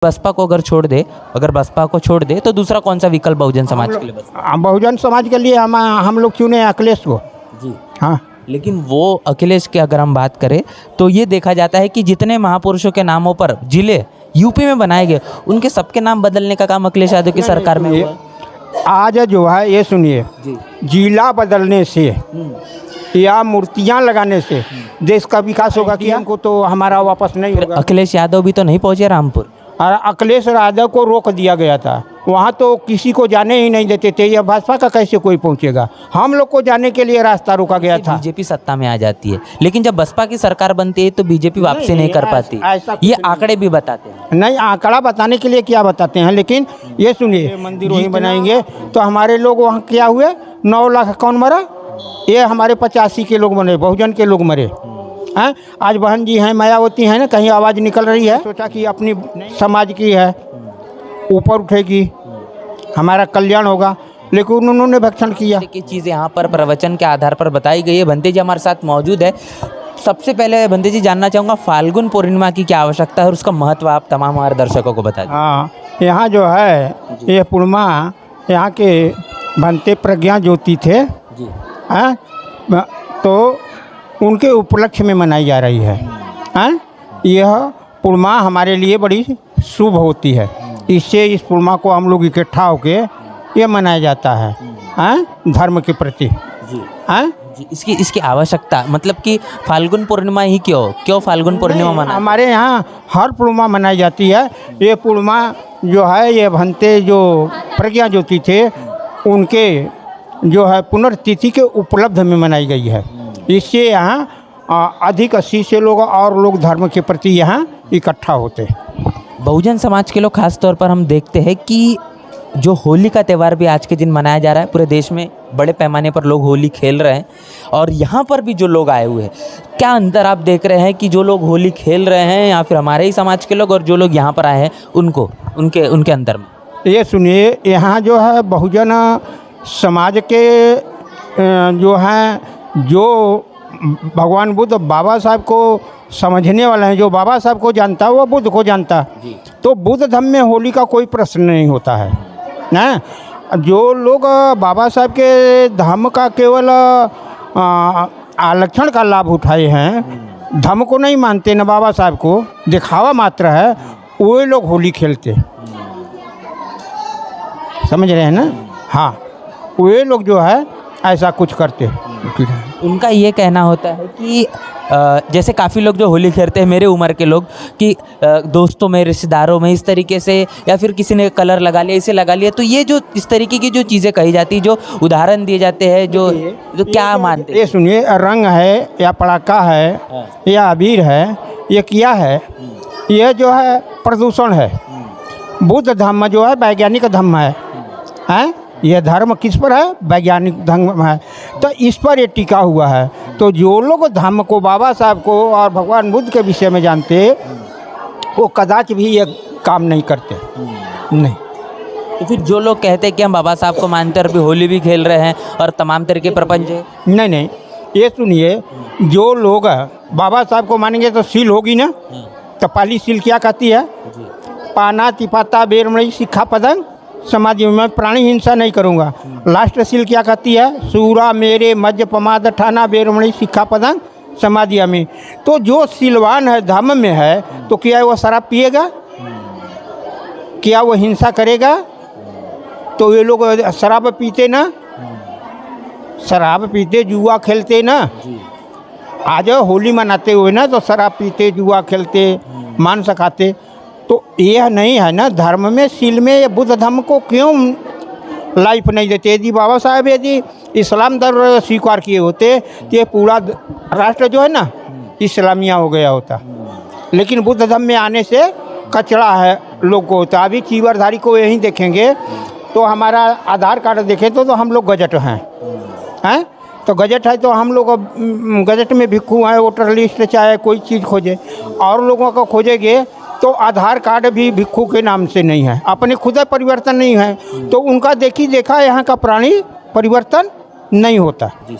बसपा को अगर छोड़ दे, अगर बसपा को छोड़ दे तो दूसरा कौन सा विकल्प बहुजन समाज के लिए बचता? बहुजन समाज के लिए हम लोग चुने अखिलेश को। जी हाँ, लेकिन वो अखिलेश की अगर हम बात करें तो ये देखा जाता है कि जितने महापुरुषों के नामों पर जिले यूपी में बनाए गए उनके सबके नाम बदलने का काम अखिलेश यादव की सरकार में हुआ। आज जो है ये सुनिए, जिला बदलने से या मूर्तियां लगाने से देश का विकास होगा कि हमको तो हमारा वापस नहीं होगा। अखिलेश यादव भी तो नहीं पहुंचे रामपुर। और अखिलेश यादव को रोक दिया गया था, वहाँ तो किसी को जाने ही नहीं देते थे। यह भाजपा का कैसे कोई पहुँचेगा? हम लोग को जाने के लिए रास्ता रोका गया था। बीजेपी सत्ता में आ जाती है, लेकिन जब बसपा की सरकार बनती है तो बीजेपी वापसी नहीं कर पाती। ये आंकड़े भी बताते हैं। नहीं, आंकड़ा बताने के लिए क्या बताते हैं, लेकिन ये सुनिए, मंदिर वहीं बनाएंगे तो हमारे लोग वहाँ क्या हुए, 9 लाख कौन मरा? ये हमारे 85 के लोग मरे, बहुजन के लोग मरे हैं। आज बहन जी हैं, मायावती हैं ना, कहीं आवाज़ निकल रही है, सोचा कि अपनी समाज की है, ऊपर उठेगी, हमारा कल्याण होगा, लेकिन उन्होंने भक्षण किया। की चीज़ें यहाँ पर प्रवचन के आधार पर बताई गई है। बंते जी हमारे साथ मौजूद है। सबसे पहले बंते जी जानना चाहूँगा फाल्गुन पूर्णिमा की क्या आवश्यकता है और उसका महत्व आप तमाम हमारे दर्शकों को बता दें। हाँ, यहाँ जो है ये पूर्णिमा यहाँ के भंते प्रज्ञा ज्योति थे जी, हैं, तो उनके उपलक्ष्य में मनाई जा रही है। हैं, यह पूर्णिमा हमारे लिए बड़ी शुभ होती है। इससे इस पूर्णिमा को हम लोग इकट्ठा होके ये मनाया जाता है, हैं, धर्म के प्रति। जी हैं, जी, इसकी आवश्यकता मतलब कि फाल्गुन पूर्णिमा ही क्यों फाल्गुन पूर्णिमा मना? हमारे यहाँ हर पूर्णिमा मनाई जाती है। ये पूर्णिमा जो है ये भंते जो प्रज्ञा ज्योति थे उनके जो है पुनर्तिथि के उपलब्ध में मनाई गई है। इससे यहाँ अधिक 80 से लोग और लोग धर्म के प्रति यहाँ इकट्ठा होते। बहुजन समाज के लोग खास तौर पर हम देखते हैं कि जो होली का त्यौहार भी आज के दिन मनाया जा रहा है, पूरे देश में बड़े पैमाने पर लोग होली खेल रहे हैं और यहाँ पर भी जो लोग आए हुए हैं, क्या अंतर आप देख रहे हैं कि जो लोग होली खेल रहे हैं या फिर हमारे ही समाज के लोग और जो लोग यहाँ पर आए हैं उनके अंतर में? ये सुनिए, यहाँ जो है बहुजन समाज के जो हैं, जो भगवान बुद्ध बाबा साहब को समझने वाले हैं, जो बाबा साहब को जानता है वो बुद्ध को जानता है। तो बुद्ध धर्म में होली का कोई प्रश्न नहीं होता है ना। जो लोग बाबा साहब के धर्म का केवल आरक्षण का लाभ उठाए हैं, धर्म को नहीं मानते न बाबा साहब को, दिखावा मात्र है, वो लोग होली खेलते, समझ रहे हैं ना। हाँ, वे लोग जो है ऐसा कुछ करते। उनका ये कहना होता है कि जैसे काफ़ी लोग जो होली खेलते हैं मेरे उम्र के लोग कि दोस्तों में, रिश्तेदारों में इस तरीके से, या फिर किसी ने कलर लगा लिया, इसे लगा लिया, तो ये जो इस तरीके की जो चीज़ें कही जाती, जो उदाहरण दिए जाते हैं, जो क्या मानते हैं? ये सुनिए, रंग है या पटाखा है या अबीर है, ये क्या है? ये जो है प्रदूषण है। बुद्ध धर्म जो है वैज्ञानिक धर्म है, हैं? यह धर्म किस पर है? वैज्ञानिक धर्म है। तो इस पर ये टिका हुआ है। तो जो लोग धर्म को, बाबा साहब को और भगवान बुद्ध के विषय में जानते, वो कदाच भी ये काम नहीं करते। नहीं। तो फिर जो लोग कहते हैं कि हम बाबा साहब को मानते और भी होली भी खेल रहे हैं और तमाम तरह के प्रपंच है, नहीं, ये सुनिए, जो लोग बाबा साहब को मानेंगे तो सील होगी ना। तो पहली सील क्या कहती है? पाना तिपाता बेरमणि सिक्खा पदंग समाधि में प्राणी हिंसा नहीं करूँगा। लास्ट सील क्या कहती है? सूरा मेरे मध्य पमाद ठाना बेरमणि सिक्खा पदंग समाधि में। तो जो सीलवान है, धर्म में है, तो क्या वो शराब पिएगा? क्या वो हिंसा करेगा? तो ये लोग शराब पीते ना, शराब पीते, जुआ खेलते ना। आज होली मनाते हुए ना तो शराब पीते, जुआ खेलते, मांस खाते। तो यह नहीं है ना धर्म में, सील में। ये बुद्ध धर्म को क्यों लाइफ नहीं देते? यदि बाबा साहब यदि इस्लाम धर्म स्वीकार किए होते तो ये पूरा राष्ट्र जो है ना इस्लामिया हो गया होता। लेकिन बुद्ध धर्म में आने से कचरा है लोग को होता। अभी चीवरधारी को यहीं देखेंगे तो हमारा आधार कार्ड देखें तो हम लोग गजट हैं, तो गजट है तो हम लोग गजट में भिक्खू हैं। वोटर लिस्ट चाहे कोई चीज़ खोजे, और लोगों को खोजेंगे तो आधार कार्ड भी भिक्खू के नाम से नहीं है, अपने खुद परिवर्तन नहीं है। तो उनका देखा यहाँ का प्राणी परिवर्तन नहीं होता। जी।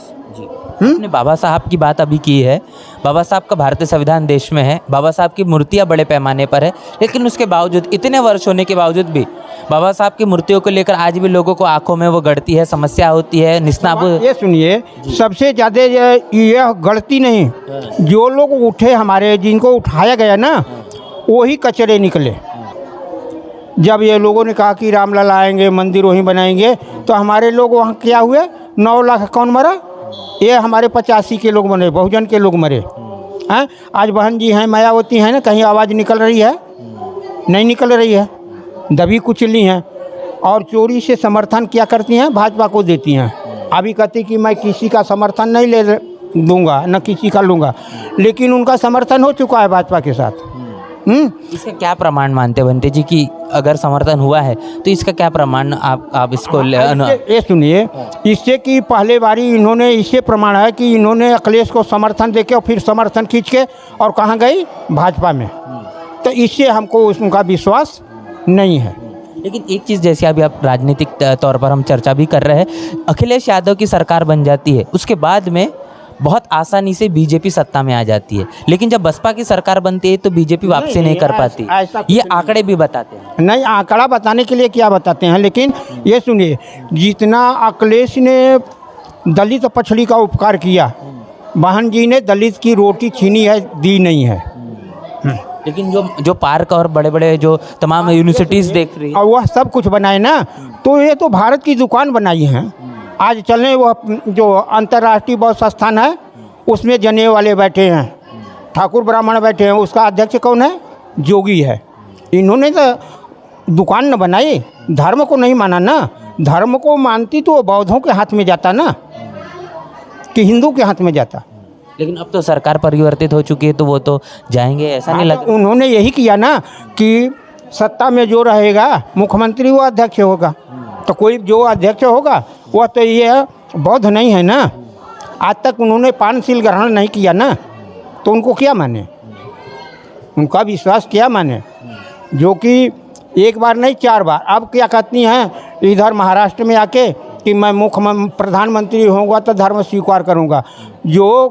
आपने बाबा साहब की बात अभी की है, बाबा साहब का भारतीय संविधान देश में है, बाबा साहब की मूर्तियाँ बड़े पैमाने पर है, लेकिन उसके बावजूद, इतने वर्ष होने के बावजूद भी बाबा साहब की मूर्तियों को लेकर आज भी लोगों को आंखों में वो गड़ती है, समस्या होती है, निस्नाबूद। ये सुनिए, सबसे ज़्यादा यह गलती नहीं, जो लोग उठे हमारे, जिनको उठाया गया ना, वही कचरे निकले। जब ये लोगों ने कहा कि रामलला आएंगे, मंदिर वहीं बनाएंगे, तो हमारे लोग वहाँ क्या हुए, 9 लाख कौन मरा? ये हमारे 85 के लोग मरे, बहुजन के लोग मरे हैं। आज बहन जी हैं, मायावती हैं ना, कहीं आवाज़ निकल रही है? नहीं निकल रही है, दबी कुचली हैं। और चोरी से समर्थन क्या करती हैं? भाजपा को देती हैं। अभी कहती कि मैं किसी का समर्थन नहीं ले दूंगा, न किसी का लूँगा, लेकिन उनका समर्थन हो चुका है भाजपा के साथ। इसका क्या प्रमाण मानते बनते जी कि अगर समर्थन हुआ है तो इसका क्या प्रमाण आप इसको ये सुनिए, इससे कि पहले बारी इन्होंने, इससे प्रमाण है कि इन्होंने अखिलेश को समर्थन देके और फिर समर्थन खींच के और कहाँ गई? भाजपा में। तो इससे हमको उनका विश्वास नहीं है। लेकिन एक चीज़, जैसे अभी आप राजनीतिक तौर पर हम चर्चा भी कर रहे हैं, अखिलेश यादव की सरकार बन जाती है, उसके बाद में बहुत आसानी से बीजेपी सत्ता में आ जाती है, लेकिन जब बसपा की सरकार बनती है तो बीजेपी वापसी नहीं कर पाती। ये आंकड़े भी बताते हैं। नहीं, आंकड़ा बताने के लिए क्या बताते हैं, लेकिन ये सुनिए, जितना अखिलेश ने दलित पछड़ी का उपकार किया, बहन जी ने दलित की रोटी छीनी है, दी नहीं है। लेकिन जो पार्क और बड़े बड़े जो तमाम यूनिवर्सिटीज़ देख रही है, और वह सब कुछ बनाए ना, तो ये तो भारत की दुकान बनाई है। आज चलें, वह जो अंतर्राष्ट्रीय बौद्ध संस्थान है, उसमें जनेऊ वाले बैठे हैं, ठाकुर ब्राह्मण बैठे हैं, उसका अध्यक्ष कौन है? जोगी है। इन्होंने तो दुकान न बनाई, धर्म को नहीं माना ना। धर्म को मानती तो बौद्धों के हाथ में जाता ना, कि हिंदू के हाथ में जाता। लेकिन अब तो सरकार परिवर्तित हो चुकी है, तो वो तो जाएंगे, ऐसा नहीं लगता? उन्होंने यही किया ना कि सत्ता में जो रहेगा मुख्यमंत्री वो अध्यक्ष होगा, तो कोई जो अध्यक्ष होगा वह तो ये बौद्ध नहीं है ना। आज तक उन्होंने पानशील ग्रहण नहीं किया ना, तो उनको क्या माने? उनका विश्वास क्या माने? जो कि एक बार नहीं 4 बार। अब क्या कहती हैं इधर महाराष्ट्र में आके कि मैं प्रधानमंत्री होऊंगा तो धर्म स्वीकार करूंगा। जो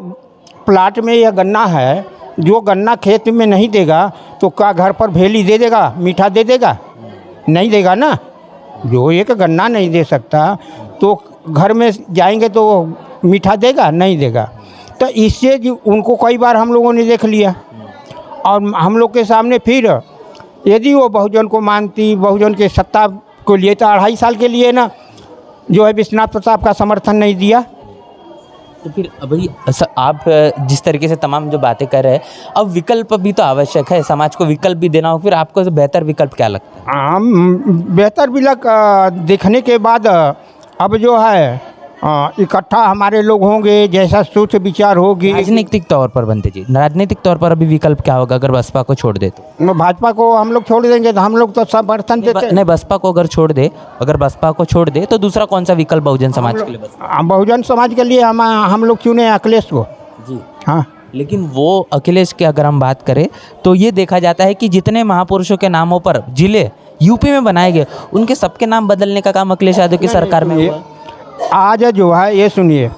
प्लाट में यह गन्ना है, जो गन्ना खेत में नहीं देगा तो क्या घर पर भेली दे देगा, मीठा दे देगा? नहीं देगा ना। जो एक गन्ना नहीं दे सकता तो घर में जाएंगे तो मीठा देगा? नहीं देगा। तो इससे उनको कई बार हम लोगों ने देख लिया, और हम लोग के सामने फिर यदि वो बहुजन को मानती, बहुजन के सत्ता को लिए, तो 2.5 साल के लिए ना जो है विश्वनाथ प्रताप का समर्थन नहीं दिया। तो फिर अभी आप जिस तरीके से तमाम जो बातें कर रहे हैं, अब विकल्प भी तो आवश्यक है, समाज को विकल्प भी देना हो, फिर आपको बेहतर विकल्प क्या लगता है? बेहतर विकल्प देखने के बाद अब जो है इकट्ठा हमारे लोग होंगे, जैसा सोच विचार होगी। राजनीतिक तौर पर बनते जी, राजनीतिक तौर पर अभी विकल्प क्या होगा अगर बसपा को छोड़ दे तो? भाजपा को हम लोग छोड़ देंगे तो हम लोग तो समर्थन देते नहीं, बसपा को अगर छोड़ दे, अगर बसपा को छोड़ दे तो दूसरा कौन सा विकल्प बहुजन समाज के लिए? बहुजन समाज के लिए हम लोग चुने अखिलेश को जी। हाँ, लेकिन वो अखिलेश की अगर हम बात करें तो ये देखा जाता है कि जितने महापुरुषों के नामों पर जिले यूपी में बनाए गए, उनके सबके नाम बदलने का काम अखिलेश यादव की सरकार में हुआ। आज जो है ये सुनिए,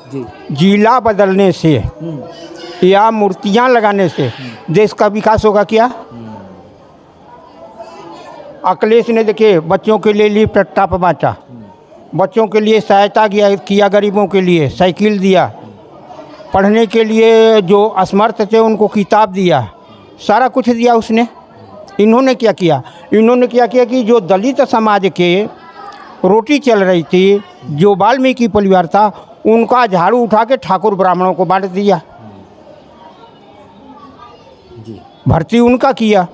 जिला बदलने से या मूर्तियां लगाने से देश का विकास होगा क्या? अखिलेश ने देखिए बच्चों के लिए लैपटॉप बांटा, बच्चों के लिए सहायता किया, गरीबों के लिए साइकिल दिया, पढ़ने के लिए जो असमर्थ थे उनको किताब दिया, सारा कुछ दिया उसने। इन्होंने क्या किया? इन्होंने क्या किया कि जो दलित समाज के रोटी चल रही थी, जो वाल्मीकि परिवार था, उनका झाड़ू उठा के ठाकुर ब्राह्मणों को बांट दिया। भर्ती उनका किया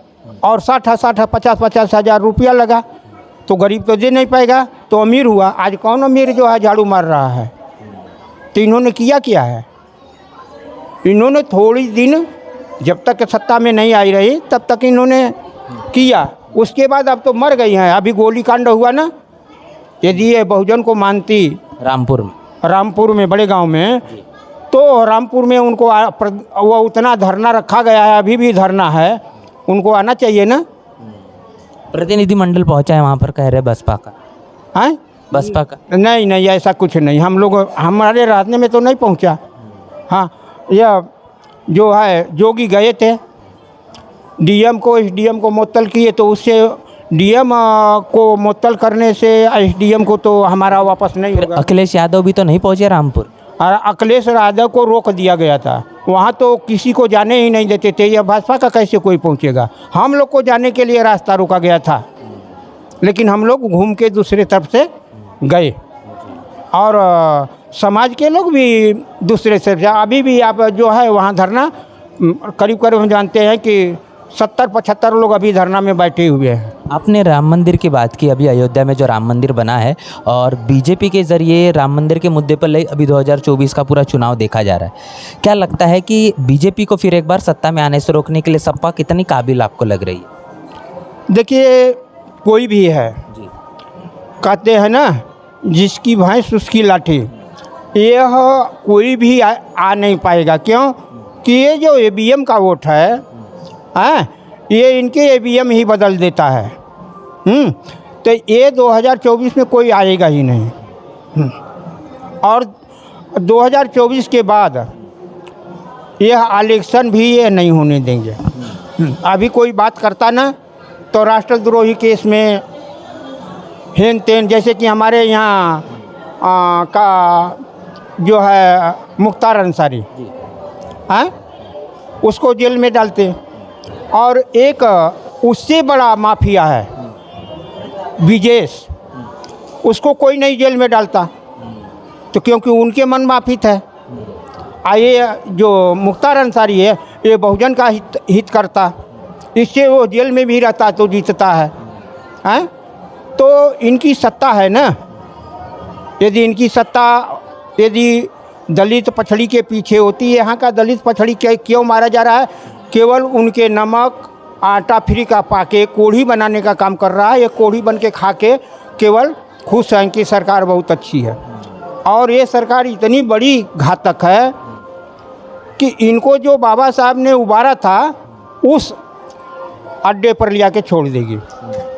और 50 हज़ार रुपया लगा, तो गरीब तो दे नहीं पाएगा, तो अमीर हुआ। आज कौन अमीर जो है झाड़ू मार रहा है? तो इन्होंने किया क्या है? इन्होंने थोड़ी दिन जब तक सत्ता में नहीं आई रही तब तक इन्होंने किया, उसके बाद अब तो मर गई हैं। अभी गोलीकांड हुआ ना, यदि ये बहुजन को मानती रामपुर में बड़े गांव में, तो रामपुर में उनको वो उतना धरना रखा गया है, अभी भी धरना है, उनको आना चाहिए ना। प्रतिनिधिमंडल पहुंचा है वहाँ पर, कह रहे बसपा का है, बसपा का? नहीं, ऐसा कुछ नहीं। हम लोग हमारे रहने में तो नहीं पहुंचा। हाँ, यह जो है जोगी गए थे, डीएम को एसडीएम को मुअत्तल किए, तो उससे डीएम को मुअत्तल करने से एसडीएम को तो हमारा वापस नहीं होगा। अखिलेश यादव भी तो नहीं पहुंचे रामपुर। और अखिलेश यादव को रोक दिया गया था, वहाँ तो किसी को जाने ही नहीं देते थे। यह भाजपा का कैसे कोई पहुँचेगा? हम लोग को जाने के लिए रास्ता रोका गया था, लेकिन हम लोग घूम के दूसरे तरफ से गए, और समाज के लोग भी दूसरे से। अभी भी आप जो है वहाँ धरना करीब करीब हम जानते हैं कि 70-75 लोग अभी धरना में बैठे हुए हैं। आपने राम मंदिर की बात की, अभी अयोध्या में जो राम मंदिर बना है और बीजेपी के ज़रिए राम मंदिर के मुद्दे पर अभी 2024 का पूरा चुनाव देखा जा रहा है। क्या लगता है कि बीजेपी को फिर एक बार सत्ता में आने से रोकने के लिए सपा कितनी काबिल आपको लग रही है? देखिए, कोई भी है, कहते हैं ना, जिसकी भैंस उसकी लाठी। यह कोई भी आ नहीं पाएगा। क्यों कि ये जो ईवीएम का वोट है, ये इनके ईवीएम ही बदल देता है। तो ये 2024 में कोई आएगा ही नहीं। और 2024 के बाद यह इलेक्शन भी ये नहीं होने देंगे। अभी कोई बात करता ना तो राष्ट्रद्रोही केस में हेन तेन, जैसे कि हमारे यहाँ का जो है मुख्तार अंसारी, उसको जेल में डालते। और एक उससे बड़ा माफिया है विजेश, उसको कोई नहीं जेल में डालता, तो क्योंकि उनके मन माफित है। ये जो मुख्तार अंसारी है, ये बहुजन का हित करता, इससे वो जेल में भी रहता तो जीतता है। तो इनकी सत्ता है ना, यदि इनकी सत्ता यदि दलित पछड़ी के पीछे होती है। यहाँ का दलित पछड़ी क्यों मारा जा रहा है? केवल उनके नमक आटा फ्री का पाके कोढ़ी बनाने का काम कर रहा है। ये कोढ़ी बन के खा के केवल खुश हैं कि सरकार बहुत अच्छी है। और ये सरकार इतनी बड़ी घातक है कि इनको जो बाबा साहब ने उबारा था उस अड्डे पर लिया के छोड़ देगी।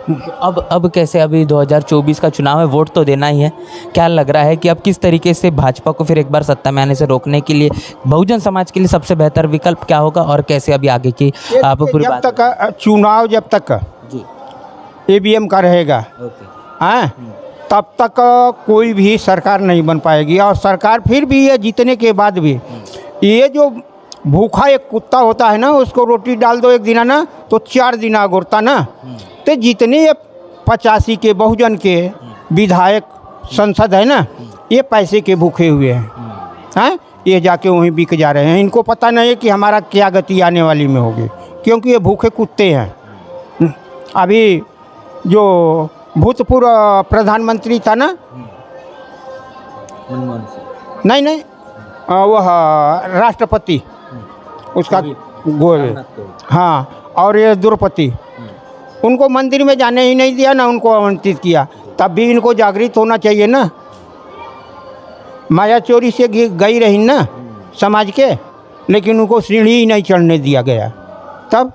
अब कैसे? अभी 2024 का चुनाव है, वोट तो देना ही है। क्या लग रहा है कि अब किस तरीके से भाजपा को फिर एक बार सत्ता में आने से रोकने के लिए बहुजन समाज के लिए सबसे बेहतर विकल्प क्या होगा, और कैसे अभी आगे की आप पूरी जब तक चुनाव जब तक ईवीएम का रहेगा, तब तक कोई भी सरकार नहीं बन पाएगी। और सरकार फिर भी ये जीतने के बाद भी, ये जो भूखा एक कुत्ता होता है ना, उसको रोटी डाल दो एक दिन ना तो 4 दिन अगुरता ना। तो जितने ये 85 के बहुजन के विधायक संसद है ना, ये पैसे के भूखे हुए हैं। ये जाके वहीं बिक जा रहे हैं। इनको पता नहीं है कि हमारा क्या गति आने वाली में होगी, क्योंकि ये भूखे कुत्ते हैं। अभी जो भूतपूर्व प्रधानमंत्री था ना, नहीं वह राष्ट्रपति, उसका गोरे, हाँ, और ये द्रौपदी, उनको मंदिर में जाने ही नहीं दिया ना, उनको आमंत्रित किया। तब भी इनको जागृत होना चाहिए ना। माया चोरी से गई रही ना समाज के, लेकिन उनको सीढ़ी ही नहीं चढ़ने दिया गया। तब